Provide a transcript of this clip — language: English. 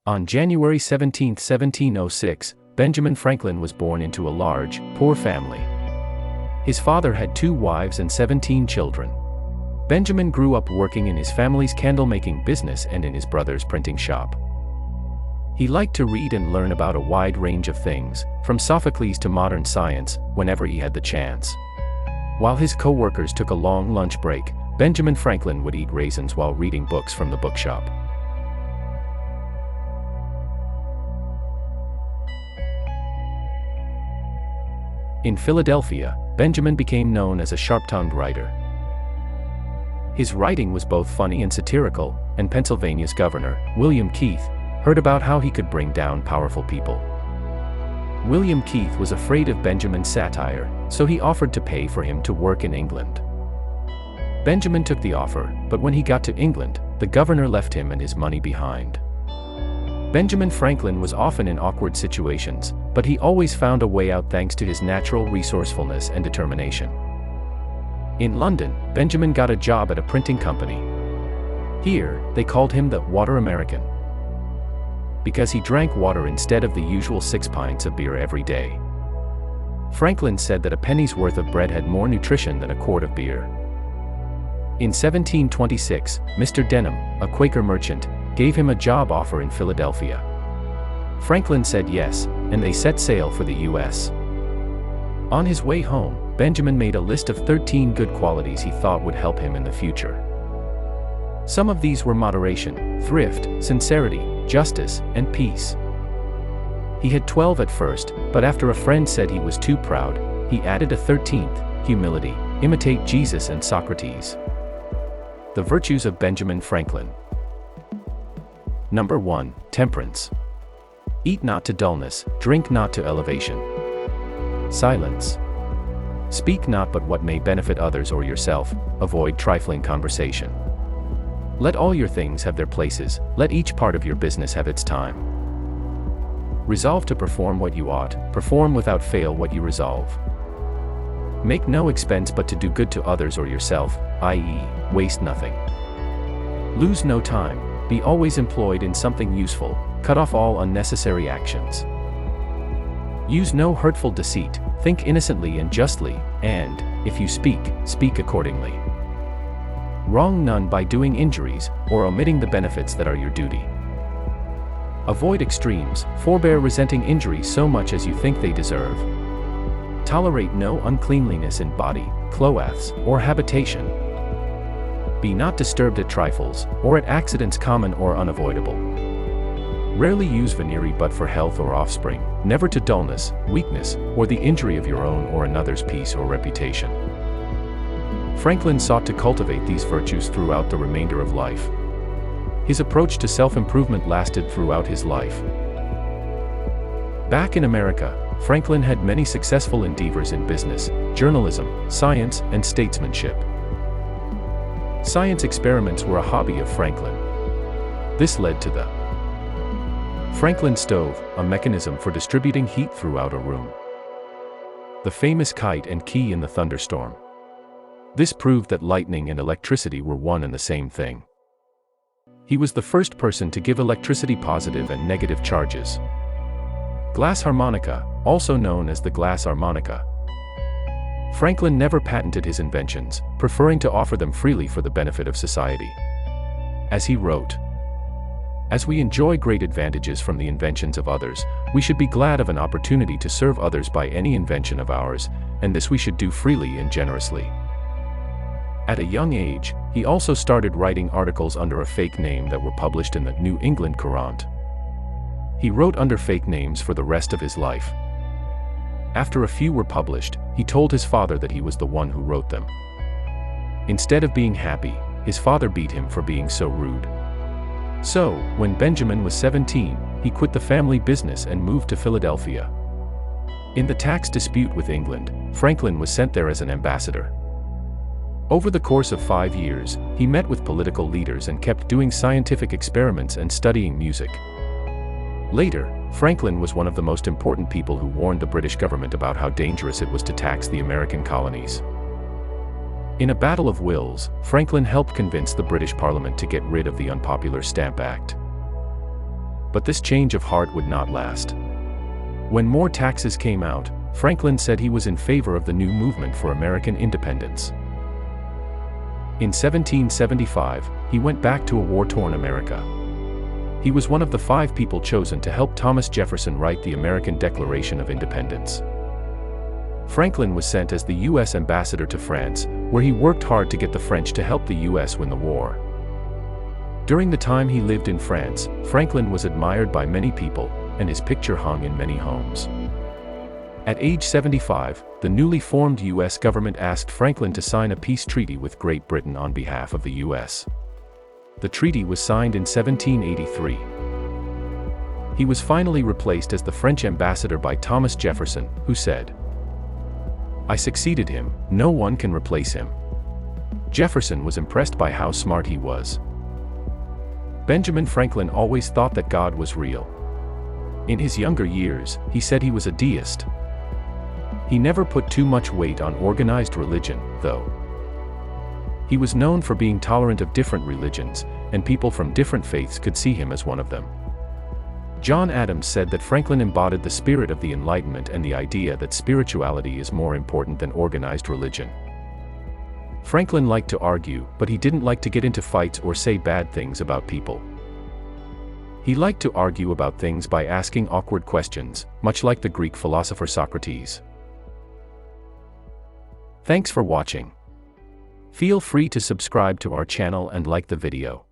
On January 17, 1706, Benjamin Franklin was born into a large, poor family. His father had 2 wives and 17 children. Benjamin grew up working in his family's candle-making business and in his brother's printing shop. He liked to read and learn about a wide range of things, from Sophocles to modern science, whenever he had the chance. While his co-workers took a long lunch break, Benjamin Franklin would eat raisins while reading books from the bookshop. In Philadelphia, Benjamin became known as a sharp-tongued writer. His writing was both funny and satirical, and Pennsylvania's governor, William Keith, heard about how he could bring down powerful people. William Keith was afraid of Benjamin's satire, so he offered to pay for him to work in England. Benjamin took the offer, but when he got to England, the governor left him and his money behind. Benjamin Franklin was often in awkward situations, but he always found a way out thanks to his natural resourcefulness and determination. In London, Benjamin got a job at a printing company. Here, they called him the Water American, because he drank water instead of the usual 6 pints of beer every day. Franklin said that a penny's worth of bread had more nutrition than a quart of beer. In 1726, Mr. Denham, a Quaker merchant, gave him a job offer in Philadelphia. Franklin said yes, and they set sail for the U.S. On his way home, Benjamin made a list of 13 good qualities he thought would help him in the future. Some of these were moderation, thrift, sincerity, justice, and peace. He had 12 at first, but after a friend said he was too proud, he added a 13th, humility, imitate Jesus and Socrates. The virtues of Benjamin Franklin. Number 1, temperance. Eat not to dullness, drink not to elevation. Silence. Speak not but what may benefit others or yourself, avoid trifling conversation. Let all your things have their places, let each part of your business have its time. Resolve to perform what you ought, perform without fail what you resolve. Make no expense but to do good to others or yourself, i.e., waste nothing. Lose no time, be always employed in something useful, cut off all unnecessary actions. Use no hurtful deceit, think innocently and justly, and, if you speak, speak accordingly. Wrong none by doing injuries, or omitting the benefits that are your duty. Avoid extremes, forbear resenting injuries so much as you think they deserve. Tolerate no uncleanliness in body, clothes, or habitation. Be not disturbed at trifles, or at accidents common or unavoidable. Rarely use venery but for health or offspring, never to dullness, weakness, or the injury of your own or another's peace or reputation. Franklin sought to cultivate these virtues throughout the remainder of life. His approach to self-improvement lasted throughout his life. Back in America, Franklin had many successful endeavors in business, journalism, science, and statesmanship. Science experiments were a hobby of Franklin. This led to the Franklin stove, a mechanism for distributing heat throughout a room. The famous kite and key in the thunderstorm. This proved that lightning and electricity were one and the same thing. He was the first person to give electricity positive and negative charges. Glass harmonica, also known as the glass harmonica. Franklin never patented his inventions, preferring to offer them freely for the benefit of society. As he wrote, "As we enjoy great advantages from the inventions of others, we should be glad of an opportunity to serve others by any invention of ours, and this we should do freely and generously." At a young age, he also started writing articles under a fake name that were published in the New England Courant. He wrote under fake names for the rest of his life. After a few were published, he told his father that he was the one who wrote them. Instead of being happy, his father beat him for being so rude. So, when Benjamin was 17, he quit the family business and moved to Philadelphia. In the tax dispute with England, Franklin was sent there as an ambassador. Over the course of 5 years, he met with political leaders and kept doing scientific experiments and studying music. Later, Franklin was one of the most important people who warned the British government about how dangerous it was to tax the American colonies. In a battle of wills, Franklin helped convince the British Parliament to get rid of the unpopular Stamp Act. But this change of heart would not last. When more taxes came out, Franklin said he was in favor of the new movement for American independence. In 1775, he went back to a war-torn America. He was one of the 5 people chosen to help Thomas Jefferson write the American Declaration of Independence. Franklin was sent as the U.S. ambassador to France, where he worked hard to get the French to help the U.S. win the war. During the time he lived in France, Franklin was admired by many people, and his picture hung in many homes. At age 75, the newly formed U.S. government asked Franklin to sign a peace treaty with Great Britain on behalf of the U.S. The treaty was signed in 1783. He was finally replaced as the French ambassador by Thomas Jefferson, who said, "I succeeded him, no one can replace him." Jefferson was impressed by how smart he was. Benjamin Franklin always thought that God was real. In his younger years, he said he was a deist. He never put too much weight on organized religion, though. He was known for being tolerant of different religions, and people from different faiths could see him as one of them. John Adams said that Franklin embodied the spirit of the Enlightenment and the idea that spirituality is more important than organized religion. Franklin liked to argue, but he didn't like to get into fights or say bad things about people. He liked to argue about things by asking awkward questions, much like the Greek philosopher Socrates. Thanks for watching. Feel free to subscribe to our channel and like the video.